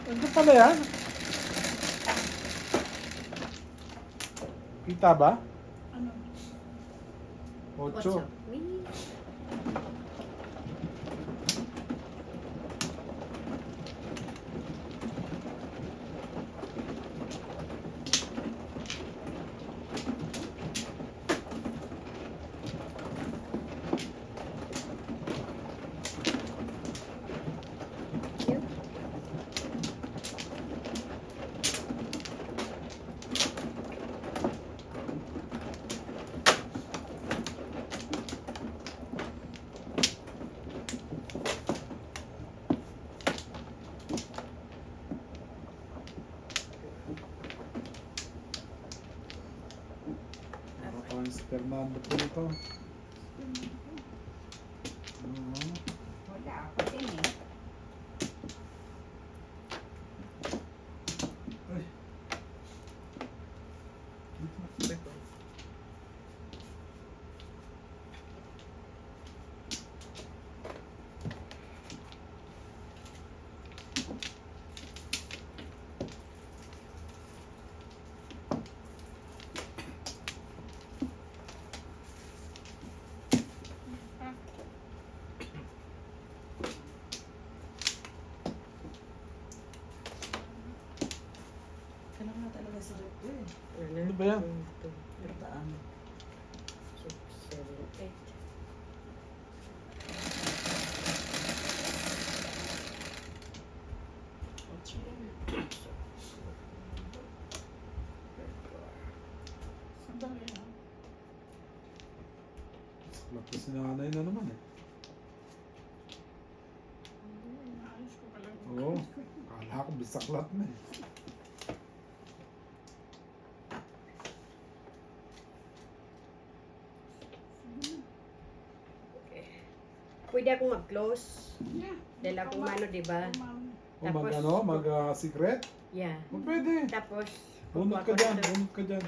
Ano pala yan? Kita ba? Ano? 8. Mini. Parang si Fernando po ito. Wala, pati eh. Ay. Kailan nga talaga sa rep eh. Ano ba yan? Pagdaan. 6, 7, 8. Sandali na. Lapis si nanay na naman eh. Naayos ko pala. Oo. Kala ko bisaklat na eh. Pwede akong mag-close. Yeah. Dahil akong mano, di ba? O mag-secret? Yeah. O pwede. Tapos, Bunot ka dyan, bunot ka dyan.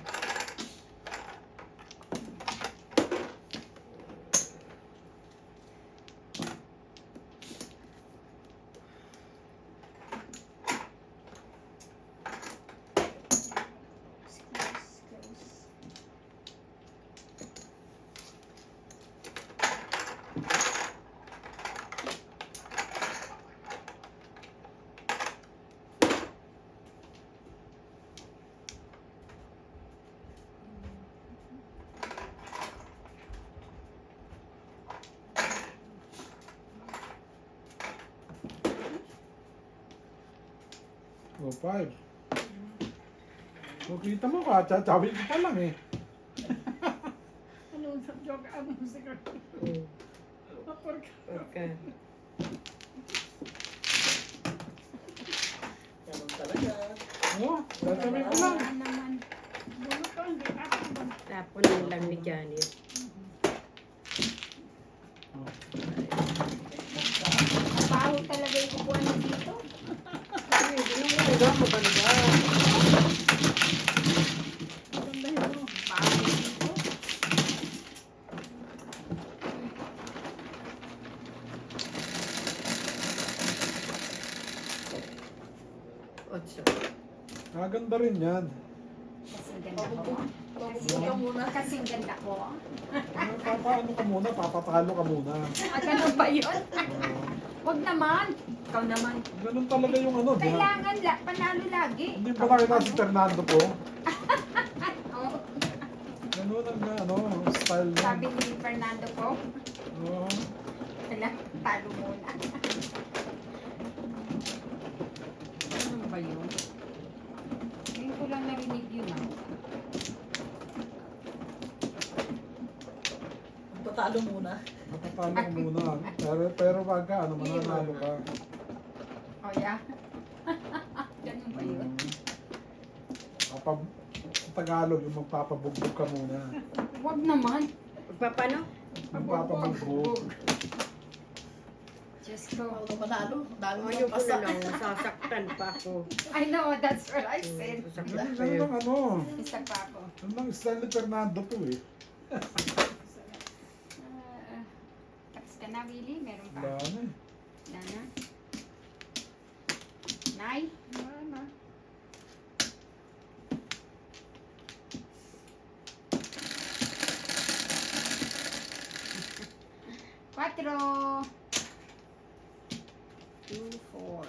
O 5. O kita mo ka, tsawin ko pa lang eh. Ano sa joke? Ano sa secret? Apor ka. Okay. Ganun talaga. O, tsawin ko lang. Ano naman? Bunot ko, hindi ka ako. Tapon lang ni Janet. Baho talaga yung kukuha mo dito. Ay, ginagawa mo talaga. Maganda yun. Baho dito. Otso. Maganda rin yan. Kasing ganda ko. Pabubog ka muna. Kasing ganda ko. Papaano ka muna, papatalo ka muna. Ganun ba yun? Oo. Wag naman. Ikaw naman. Ganun talaga yung ano, di ba? Kailangan panalo lagi. Hindi ba nakita si Fernando po? Oo. Ganun ang ano, style niya. Sabi ni Fernando ko, Oo. kailangan talo muna. Ano ba yun? Ngayon ko lang narinig yun ah. Patalo muna. Napatalo ka muna. Pero pagka ano, mananalo ka. Oh yeah? Ganun ba yun? Kapag sa Tagalog, yung magpapabugbog ka muna. Wag naman. Magpapano? Magpapabugbog. Just go. Ako manalo. Dami mo Ayoko pasa. na lang. Masasaktan pa ako. I know, that's what I said. Masasaktan Ganun pa ganun yun. ang ano. Isa pa ako. Ganun ang style ni Fernando to eh. Tapos ka na, Willie? Meron pa? Wala na eh. Wala na? Nay? Wala na. Quatro. 2, 4.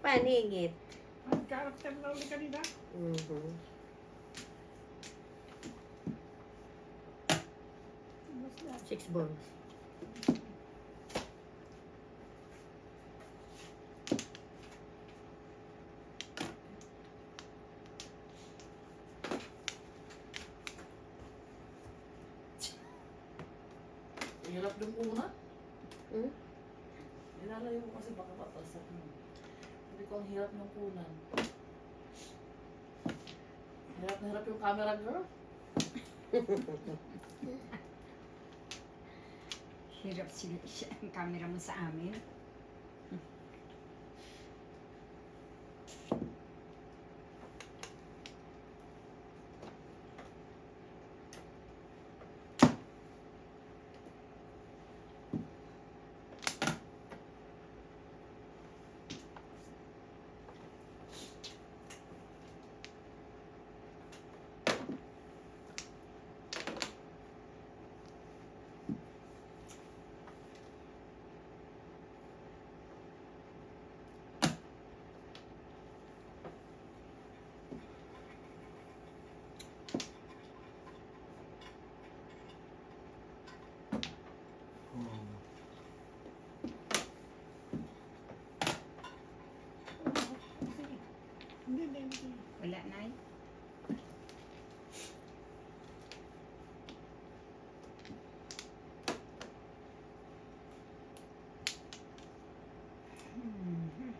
Paningit. Ang character na ulit kanina. Mhm. Mas na. 6 balls. Hirap yung una. Hmm? Nilalayo ko kasi baka matasak mo. Hindi ko ang hirap ng kunan. Hirap na hirap yung camera girl. Hirap ang camera mo sa amin. Oh. Hindi. Wala, Nay? Mhm.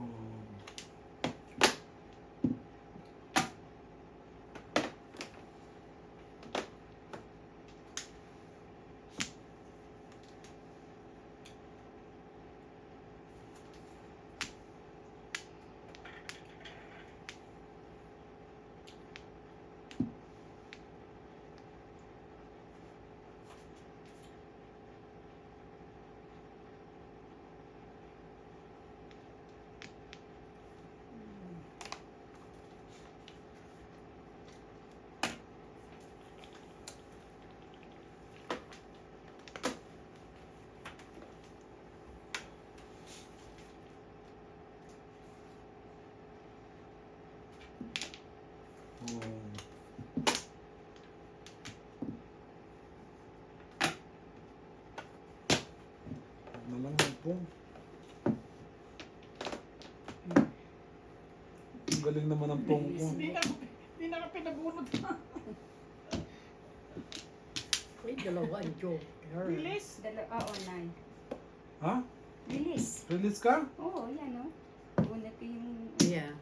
Oh. Oh. Ano lang ang pong. Ang galing naman ang pong ko. Hindi na ka pinabunod. May dalawa ang joker. Oo, Nay. Ha? Bilis. Release ka? Oo, yan, oh. Una ko yung... Yeah.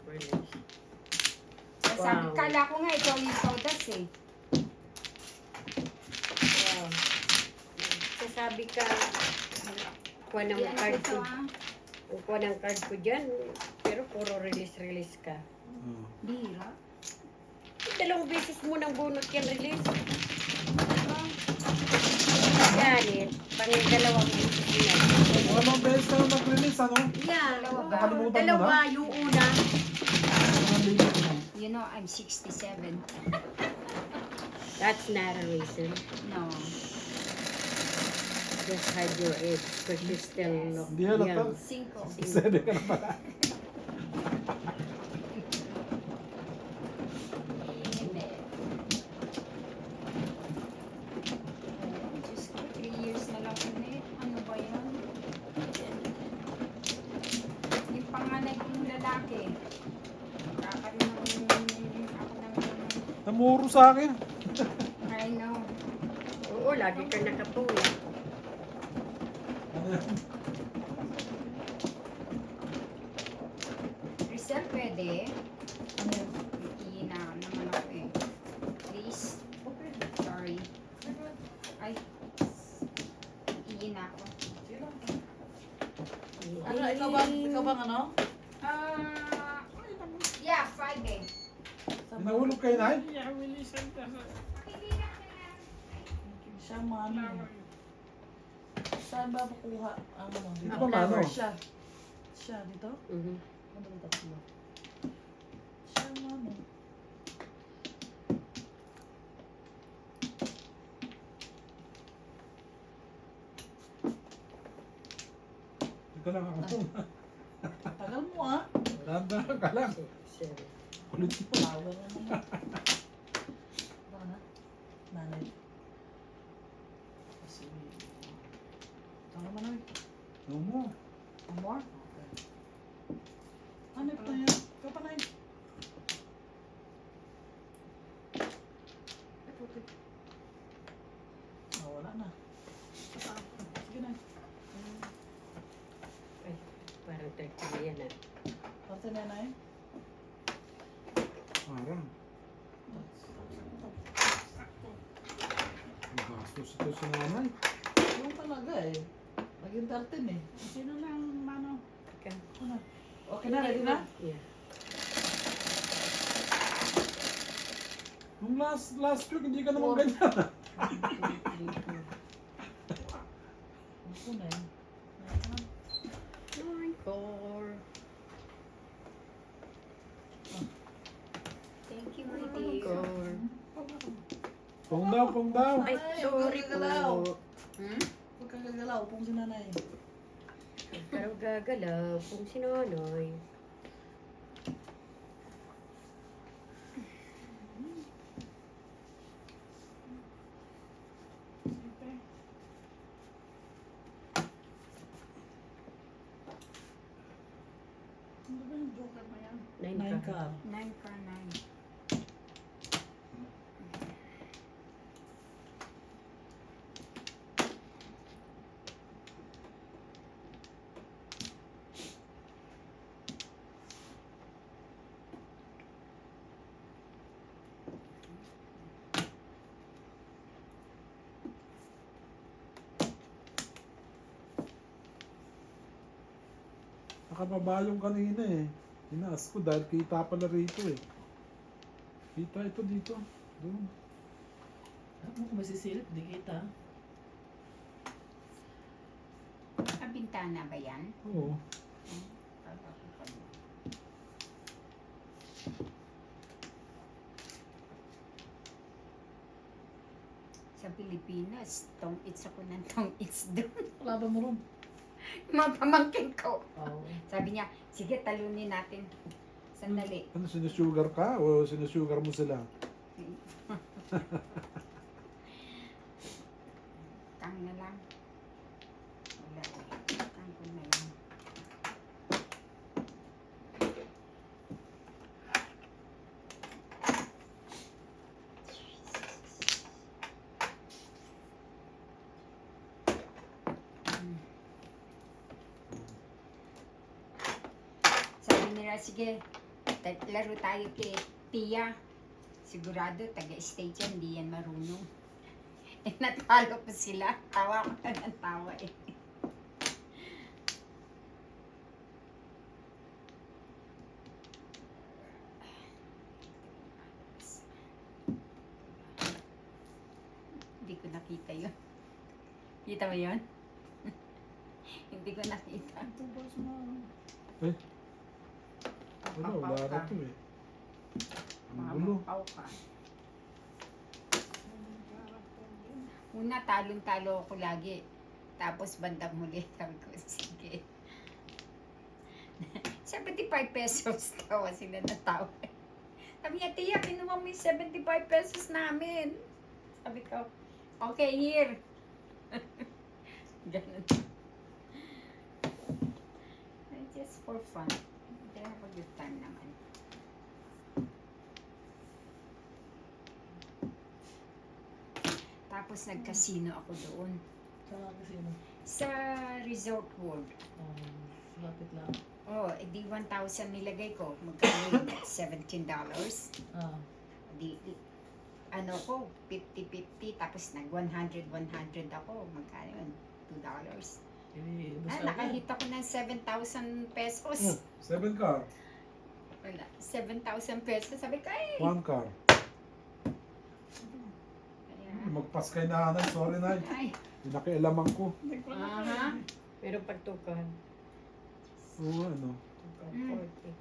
Release. Sabi, Wow. kala ko nga ikaw yung saudas eh. Wow. Sasabi ka, kuha ng Yan card ito, ko. Kuha ng card ko dyan. Pero puro release ka. Oh. Bira. Dalawang beses mo nang bunot yan release. Ganit. Pang-dalawang beses yan. Dalawang beses ka na mag-release, ano? Yeah. Dalawa ba? Nakalimutan mo Dalawa, na? yung una. Ang limit mo. You know, I'm 67. That's not a reason. No. Just hide your age. Because you're still Hindi halata. young. 5. Sede ka na pala. Diyos ko, 3 years na lang ulit. Ano ba yun? Yung panganay kong lalaki. Kakaroon ako ng... Namuro sa akin. I know. Oo, lagi ka nakapuwi. Ano yan? Rizal, pwede. Ano yan? Ihina naman ako eh. bang ano? Yeah, Friday. Nahulog kayo, Nay? Siya mano. Saan ba makuha ang ano? Dito Ano ba, mano? Siya. Siya dito? Mhm. Ano dito? Siya mano. Ito lang ako. Tagal mo ah. Tanda ka lang. Sure. Kulit mo. Flower na naman. Baka na? Nanay. Kasi... Tama mo na eh. No mo. One more? Okay. Ano ito yan? Ikaw pa na eh. Ay, puti. Oh, wala na. Sige na. Ay, parang 30 na yan ah. Parte na na eh. Parang. Ang gastos ito sa nanay. Yung talaga eh. Naging 13 eh. Sino lang, mano? Ika. Ano? Okay na, ready na? Yeah. Nung last week, hindi ka naman ganyan. 1, 2, 3, 4. Ako na eh. 9, 4. Thank you, my dear. 4. Pong daw. Ay, sorry po. Hmm? Huwag kang gagalaw, pong si nanay. Pero gagalaw kung sinanoy. Ano ba yung joker na yan? 9 9 ka. ka. 9 ka 9. Nakababa yung kanina eh. Inaas ko dahil kita pala rito eh. Kita ito dito. Doon. Ano kung masisilip, di kita. Bintana ba yan? Oo. Sa Pilipinas, tong it's ako ng tong it's doon. Wala ba mo ron? Mga pamangkin ko. Oo. Sabi niya, sige talunin natin. Sandali. Ano, sinusugar ka o sinusugar mo sila? Tang na lang. Wala. Tang ko na lang. Sabi nila, sige, laro tayo kay Tia. Sigurado, taga-state yan, hindi yan marunong. Eh, natalo ko sila. Tawa ko na ng tawa eh. Hindi ko nakita yun. Kita mo yun? Hindi ko nakita. Ito ba sa mga... Wala, wala na to eh. Ang gulo. Mamapaw ka. Una, talong-talo ako lagi. Tapos bandang muli, sabi ko, sige. 75 pesos tawa sila na tawa. Sabi niya, Tia, kinuha mo yung 75 pesos namin. Sabi ko, okay, here. Ganun. Just for fun. They have a good time naman. Tapos nag-casino ako doon. Sa kasino. Sa Resort World. Lapit lang. Oh, edi 1,000 nilagay ko. Magkano yun? $17. Di, ano ko, 50-50. Tapos nag 100 ako. Magkano yun? $2. Basta nakahita ko ng 7,000 pesos. Oh, 7 car. Wala, 7,000 pesos. Sabi ko, ay! 1 car. Kaya, Magpas kay nanay. Sorry, nay. ay, Pinakialaman ko. aha. Pero pagtukan, Oo, ano. tukan Mm. 40.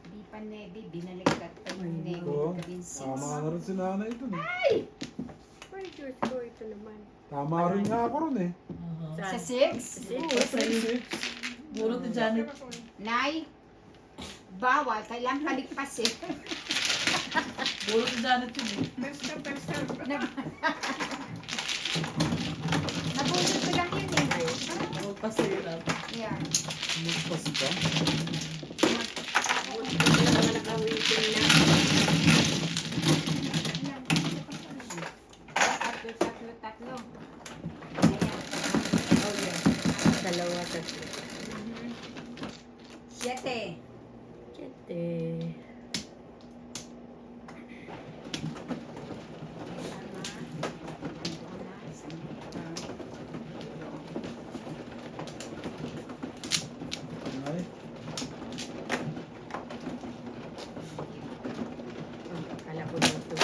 Di pa nebe, binaligkat pa yung nebe. Oo. Gawin Tama 6. na rin si nanay dun eh. Ay, Diyos ko, ito naman. Tama rin nga ako ron eh. Sa Saan? 6? Oo, Kasi, 36. Puro ni Janet. Nay, bawal. Kailangan kaligpas eh. Puro ni Janet yun eh. Nabulot ko lang yun eh. Magpasirap. Yan. Magpas ka? ito naman nakawitin na. Tatlo. Oh, yeah. Dalawa, tatlo. 7. 7. Nay. Akala ko dito.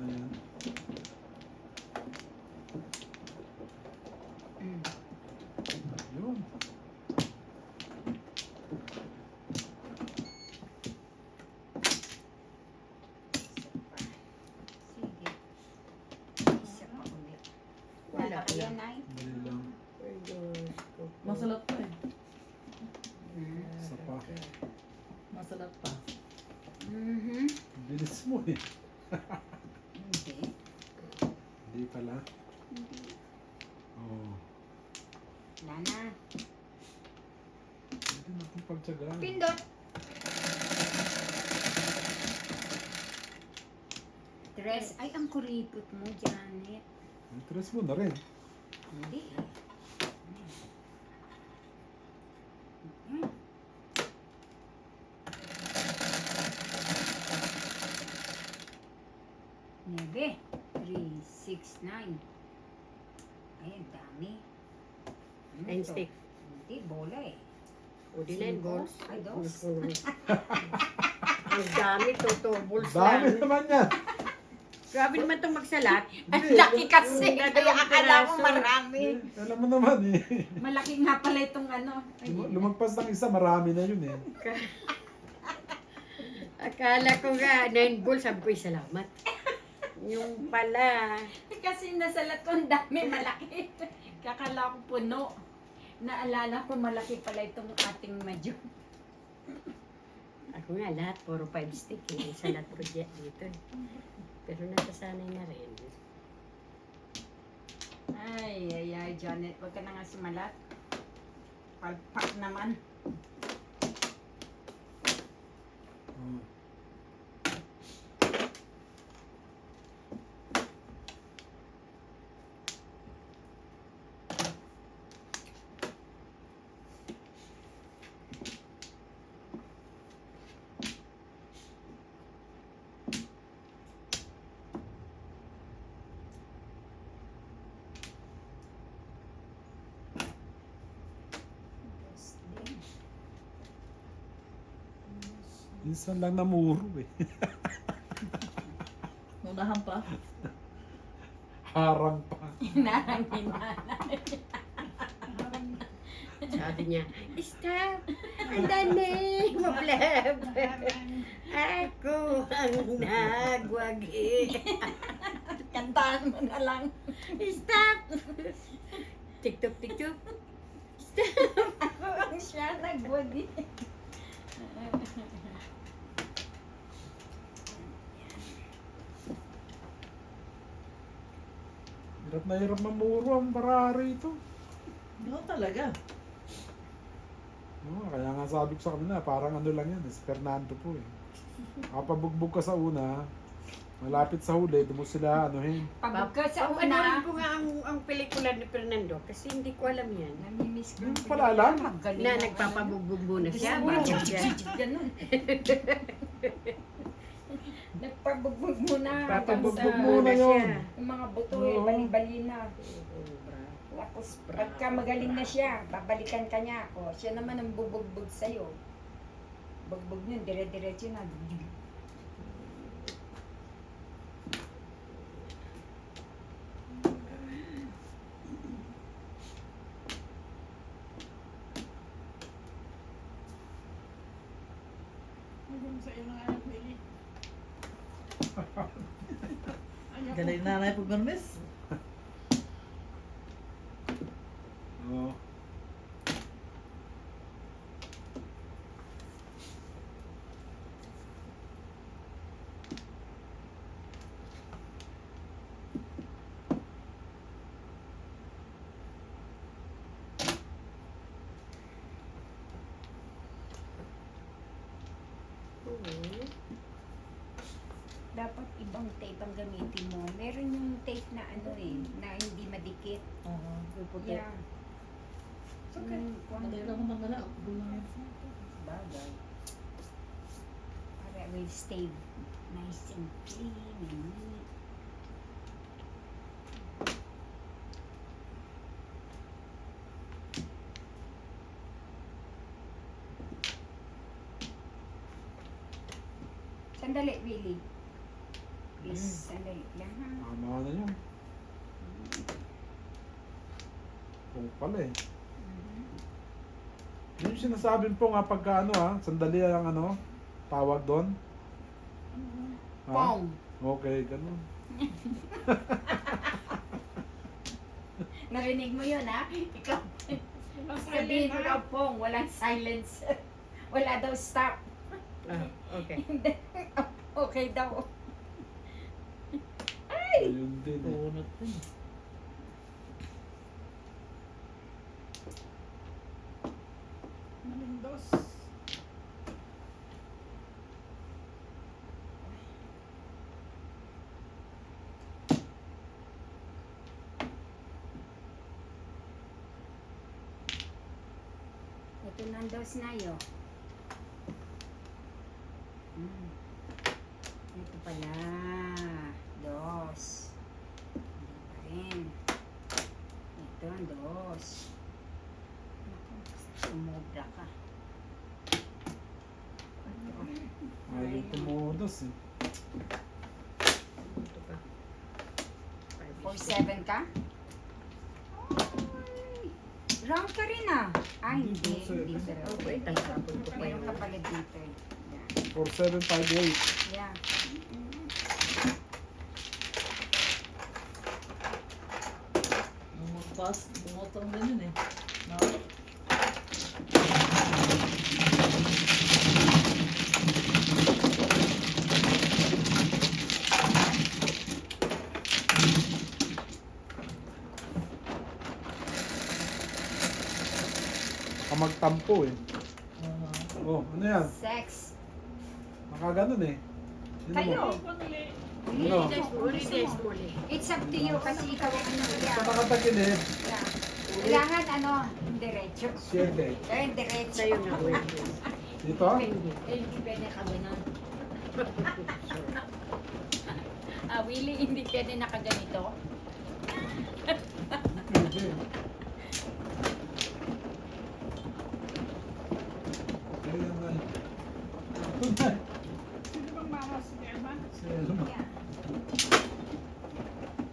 Ayan. Yun. Sige. Isa pa ulit. Wala Wala kaya, lang. Nay? Dali lang. Ay, Diyos ko. Masalat pa eh. Isa pa. Masalat pa. Mhm. Bilis mo eh. Hindi. Hindi pala. Hindi. Oo. Wala na. Hindi natin pagtsagaan. Pindot. Dress. Ay, ang kuripot mo, Janet. Interest mo na rin. Hindi. Nebe. 3, 6, 9. Ay, ang dami. Ano Nine to? stick. Hindi, bola eh. O, di 9 balls. Ay, dos. Ang dami, totoo. Balls Dami lang. naman yan. Grabe naman itong magsalat. Ang laki kasi. Ang Kaya dadalawang akala ko piraso. marami. Alam mo naman eh. Malaki nga pala itong ano. Ay, Lumagpas ng isa, marami na yun eh. Akala ko nga, 9 balls. Sabi ko, salamat. Yung pala. kasi nasalat ko ang dami malaki. Kakala ko puno. Naalala ko malaki pala itong ating medyo. Ako nga lahat, puro 5 stick. Yung salat ko dito. Pero nasasanay na rin. Ay, Janet, wag ka na nga sumalat. Palpak naman. Oo. Minsan lang namuro eh. Nunahan pa. Harang pa. Hinahangin nanay. Sabi niya, stop! Ang dami! Mablab! Ako ang nagwagi. Kantaan mo na lang. Stop! Tiktok, tiktok. Ako ang siya nagwagi. Hirap na hirap mamuro ang barari ito. Oo talaga. Oo, kaya nga sabi ko sa kanila, parang ano lang yan, si Fernando po eh. Kapabugbog ka sa una, Malapit sa huli, doon mo sila anuhin. Pagka sa Panoorin una, ko nga ang pelikula ni Fernando kasi hindi ko alam yan. namimiss ko. Hindi pala alam. Magaling Na ang nagpapabugbog muna ano. siya Gusto mo, bago chik, siya. chik, chik, ganun. Nagpabugbog muna hanggang Papabugbog sa muna yun. yung mga buto Oo. eh, bali-bali na. Oo, bravo. Tapos pagka magaling na siya, babalikan ka niya. O, siya naman ang bubugbog sa'yo. Bugbog niya, dire-diretso na. Galing nanay po, Bermes. Oo. Oo. Dapat ibang tape ang gamitin mo. Meron yung tape na ano eh, na hindi madikit. Oo, yung puti. Yeah. It's okay. Kung Madali lang naman na. Gulang yan. bagay. Para will stay nice and clean and neat. Sandali, Willie. Please, sandali lang ha. Tama na yun. Kung pala eh. Mhm. Yung sinasabing po nga pagka ano ha, sandali lang ano, tawag doon. Ha? Pong. Okay, ganun. Narinig mo yun ha? Ikaw. Sabihin mo daw pong, walang silence. Wala daw stop. Ah, okay. Okay daw. Ayun din eh. Punot din. Malindos. Ito nandos na yun. Ito pala. Dos. Hindi pa rin. Ito ang dos. Naku, sumobra ka. Ayaw tumudos eh. Ito pa. 4-7 ka? Ay, round ka rin ah. Ay, hindi. Hindi ka round. Okay, tangkapon ko pa Mayroon yun. ka pala dito. eh. Yeah. 4758. Yeah. Nung magpas, bumotong din yun eh. No? Magtampo eh. Oo. Oh, ano yan? Sex. Nakaganon eh. Sino Kayo. mo? Hindi, Ano? Huli. it's up to you kasi ikaw ang ano. Sa Yeah. nakatagilid, Yeah. Kailangan ano, diretso. 7. Kaya diretso. Sa'yo na, wait. Dito? Hindi pwede ka ganun. Willie, hindi pwede nakaganito. Pwede. Ayan na. Ito na. Sino bang mama si Emma? Si Elma. Yeah.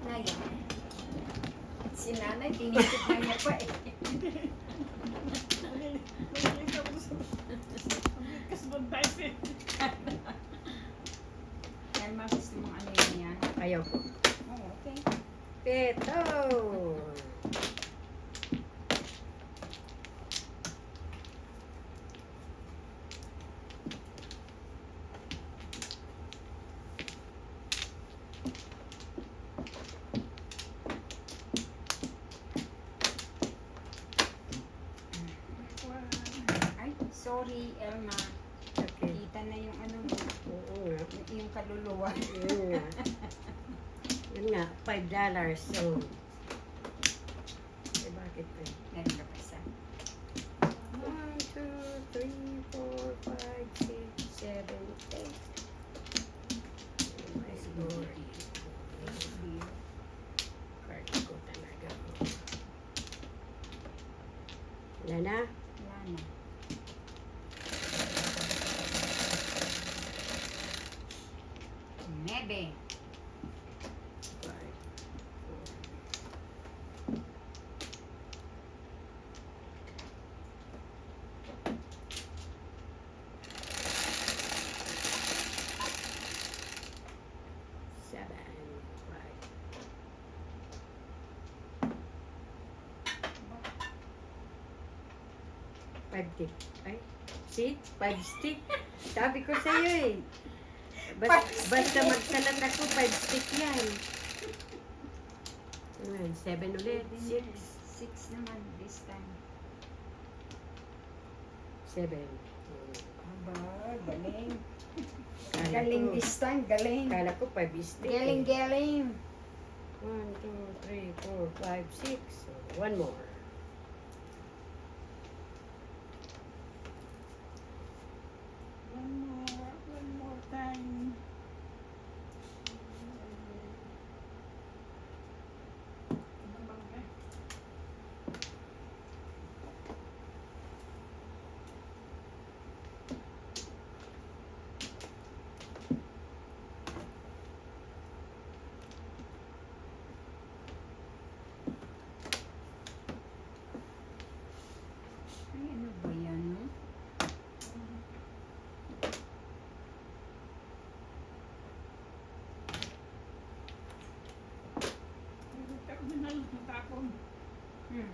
Ngayon. Si nanay, tinitip na niya pa eh. Nagkita ko sa... Kas doon tayo eh. Elma, gusto mong ano yun yan? Ayaw ko. Oh, okay. Peto! Ay, sorry, Elma. Okay. Kita na yung ano mo. Oo. nga. Yung kaluluwa. Yun nga. Yun nga, $5. So, eh, bakit pa? Meron ka pa isa. 1, 2, 3, 4, 5, 6, 7, 8. Oh my Lord. Card ko talaga. Wala na? Wala na. Nebe. 5, 4. Seven, 5. 5 stick. Ay, see? 5 stick. Sabi ko sa'yo eh. Basta magsalat ako, 5 stick yan. 7 ulit. 6. 6 naman this time. 7. Aba, galing. Galing this time, galing. Kala ko 5 stick. Galing, galing. 1, 2, 3, 4, 5, 6. So, one more. One more time. Ay, ano ba yan, no? Terminal natapon. Hmm.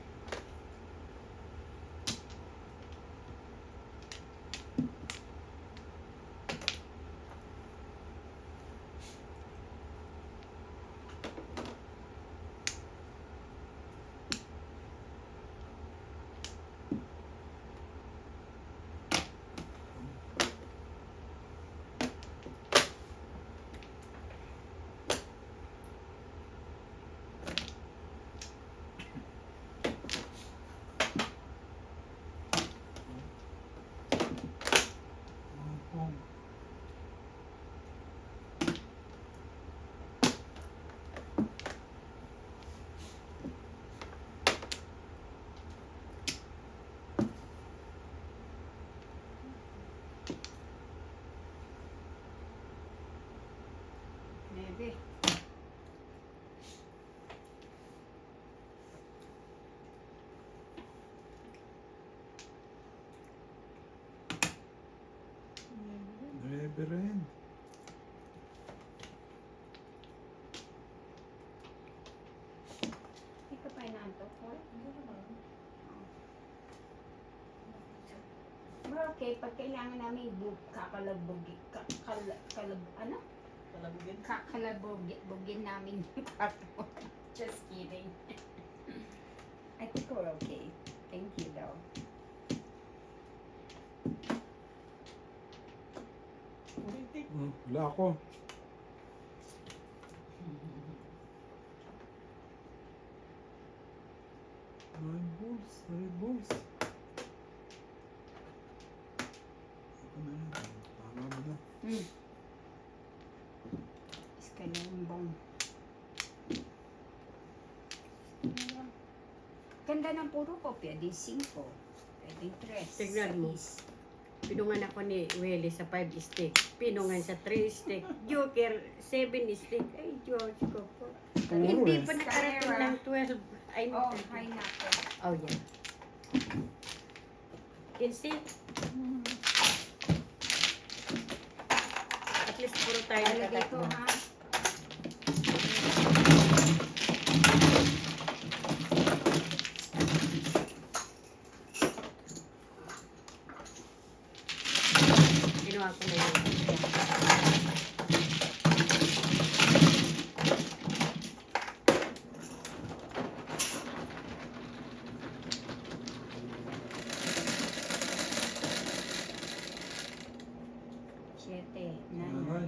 Nebe. Nuebe rin. Hindi ka pa inaantok, Paul? Well, okay, pag kailangan namin ano? Talabugin. Kakalabugin namin yung kwarto. Just kidding. I think we're okay. Thank you, though. Politik. Wala ako. Nine balls. Ako na yan. Tama mo na. Iskalimbong. Ganda ng puro kopya. Di 5. Pwedeng 3. Tignan mo. Pinungan ako ni Welly sa 5 stick. Pinungan sa 3 stick. Joker, 7 stick. Ay, Diyos ko po. Puro Hindi eh. pa nakarating ng 12. Ay, Oh, 13. hi nako. Oh, yeah. Instant. At least puro tayo Talagay ko, nakatakbo. ha? Ginawa ko na yun. Siyete. Nanay.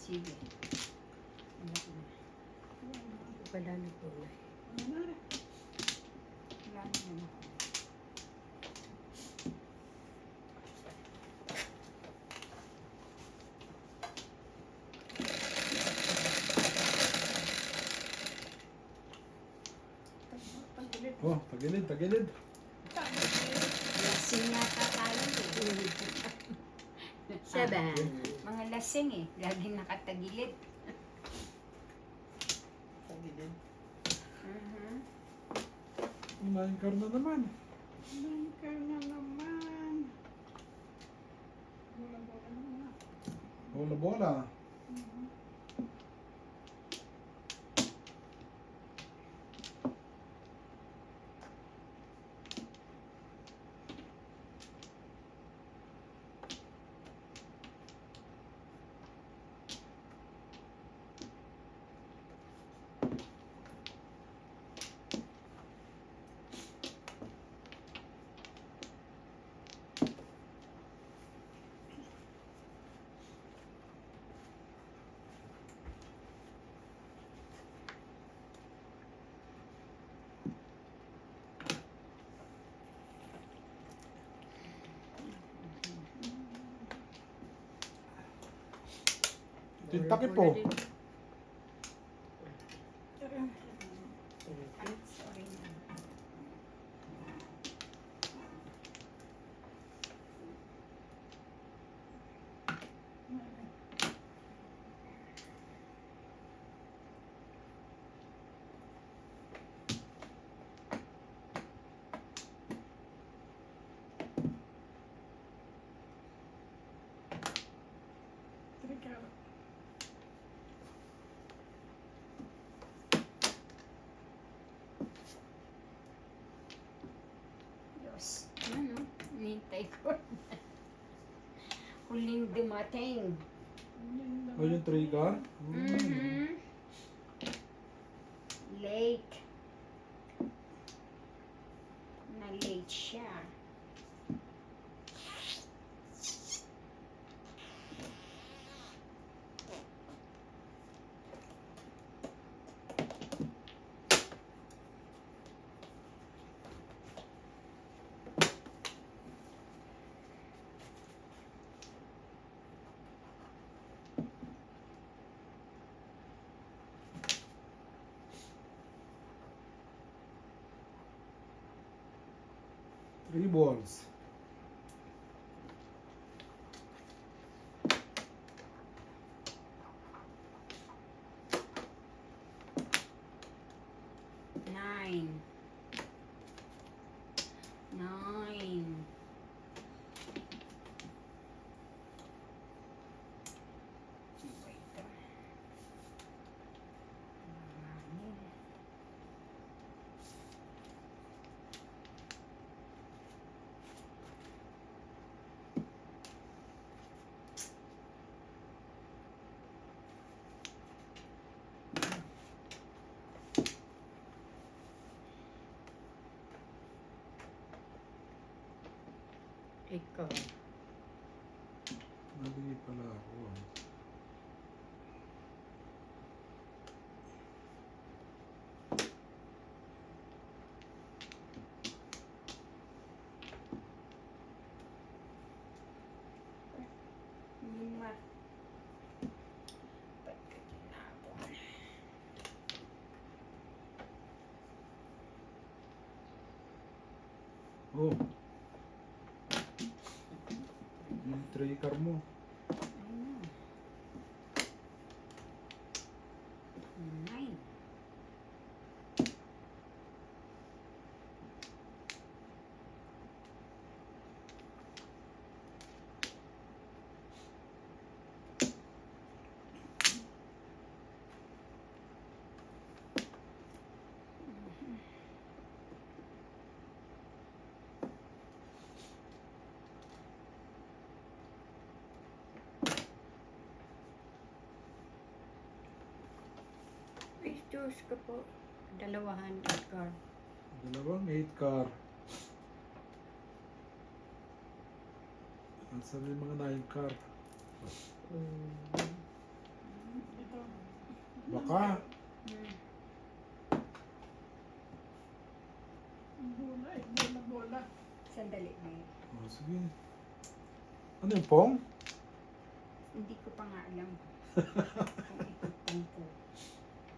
Sige. Wala na. Wala na po na. Wala na naman ako. Oh, tagilid, tagilid. Lasing yata tayo eh. 7. Mga lasing eh. Laging nakatagilid. Sabi din. Mhm. Nine-car na naman. Bangka na naman. Bola-bola na nga. Bola-bola. Tintaki po. Sorry na. Trigger. Diyos. Ano? Nintay ko. Huling dumating. O yung trigger. Mhm. Late. Na-late siya. Three balls. Nine. Nine. Wait. Marami. Ikaw. Nabigay pala ako. Lima. Ba't ka tinapon? Oh. Yung trigger mo. Ano? Nine. Ay, Diyos ko po. Dalawahan car. Dalawang 8 car. Ang sabi mga 9 car. Mm. Baka. Hmm. Bola eh. Bola. Sandali na Oh, sige. Ano yung pong? Hindi ko pa nga alam kung itutong ko.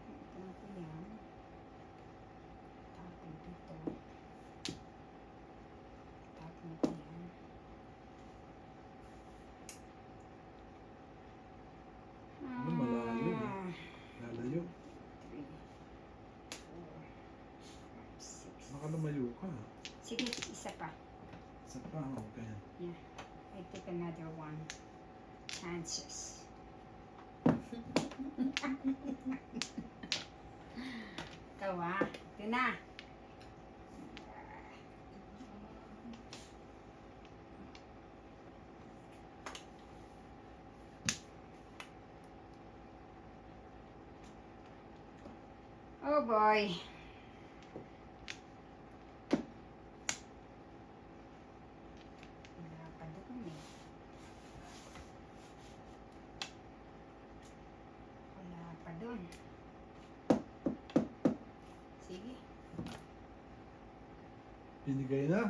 Itutong ko yan. Tapon dito. Tapon ko yan. Ano, malayo eh. Lalayo. 3, 4, 5, 6. Baka lumayo ka. Sige, isa pa. Isa pa, okay. I take another one. Chances. Ikaw ah. Ito na. Oh boy. Wala pa doon eh. Wala pa doon. Sige. Binigay na.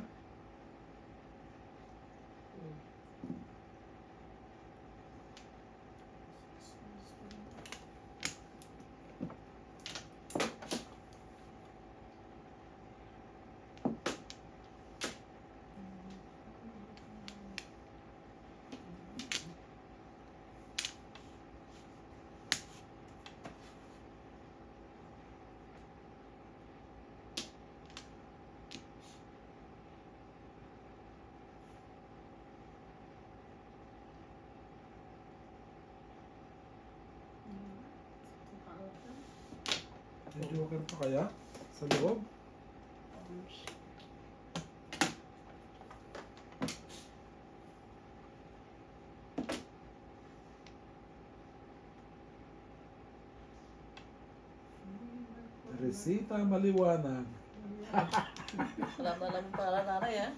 May joker pa kaya? Sa loob? Resita maliwanag. Alam na alam mo para nanay ah.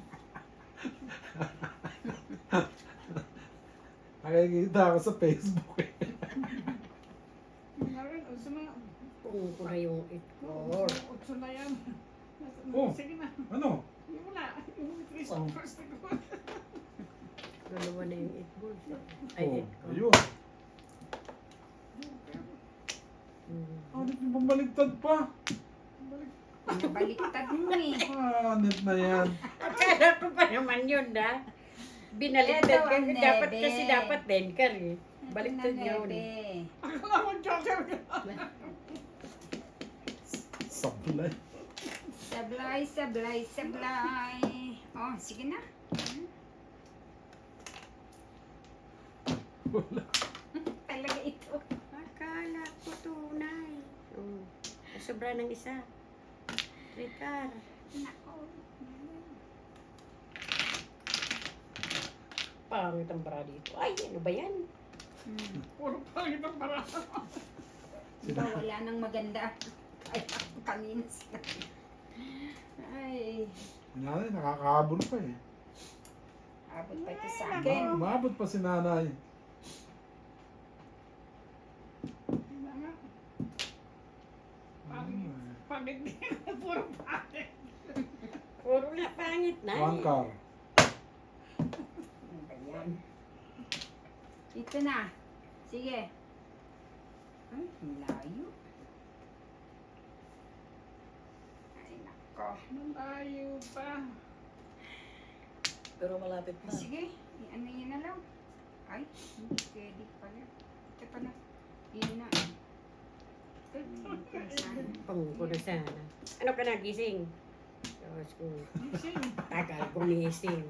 Nakikita ako sa Facebook eh. Ngayon, utso na. Kung ko na yung itkor. Utso na yan. Oh. Sige na. Ano? Yung wala. Yung Chris Oh. first ko. Dalawa na yung itkor. Ay, Oh, itkor. ayun. Hmm. Ano yung pambaligtad pa? Nabaliktad mo eh. Ah, net na yan. Akala ko pa naman yun, ha? Binaliktad Eto ka. ang Dapat nebe. kasi dapat benker eh. Baliktad yun. Nebe. Ako na ang joker. Sablay. Sablay, sablay, sablay. Oh, sige na. Wala. Talaga ito. Akala ko tunay. Oh. Sobra ng isa. Rikar. Nako. Pangit ang bara dito. Ay, ano ba yan? Puro pangit ang para. Diba, wala nang maganda. Ay, kanina sila. Ay, Nanay, nakakahabol pa eh. abot pa ito sa akin. Umabot pa si nanay. Pangit din. Puro pangit. Puro na pangit na. One car. Ano ba yan? Ito na. Sige. Ay, layo. Ay, nako. Malayo pa. Pero malapit na. Sige, ano yun na lang. Ay, hindi pwede pala. Ito pala. Yun na. Pangko na sana. Ano ka na, gising? Diyos ko. Gising. Tagal gumising.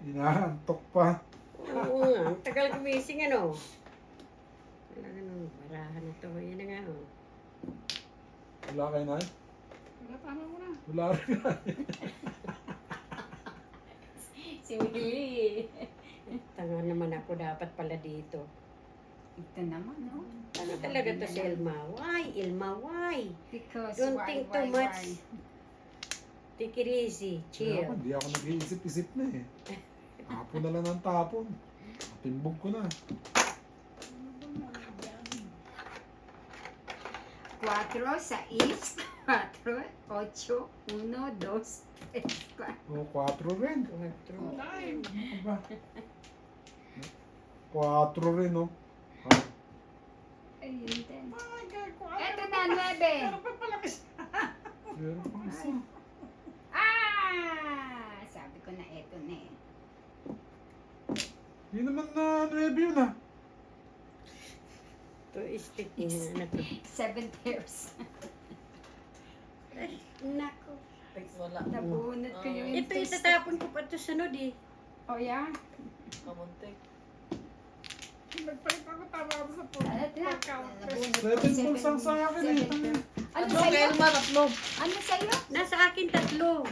Inaantok pa. Oo nga, ang tagal gumising ano. Wala na nung barahan na to. Yan na nga oh. Wala kayo nay? Wala, tama mo na. Wala rin. Si Willie. Tanga naman ako dapat pala dito. Ito naman, no? Ano talaga to si Ilma? Why? Ilma, why? Because Don't why, think why, too much. why? Take it easy. Chill. Hindi ako nag-iisip-isip na eh. Tapon na lang ng tapon. Timbog ko na. 4, 6, 4, 8, 1, 2, 3, 4. O, 4 rin. 4. Aba. 4 rin, no? Ah. Ayun din. My God, kung Eto ano na, 9. Pero pa pala kasi. Meron pang isa. Sabi ko na eto na eh. Hindi naman na 9 yun, ah. 2 stick na to. 7 pairs. Nako, Ay, wala. nabunot ko yung Ito test. itatapon ko pa ito sunod eh. Oh, yeah? Kamuntik. Nagpalit ako tama ako sa phone. Ano na? Pagka- Nabunot ko. 7 balls ang sa akin, eh. Ano Tatlo, sa'yo? kayo naman, tatlo. Ano sa'yo? Nasa akin 3.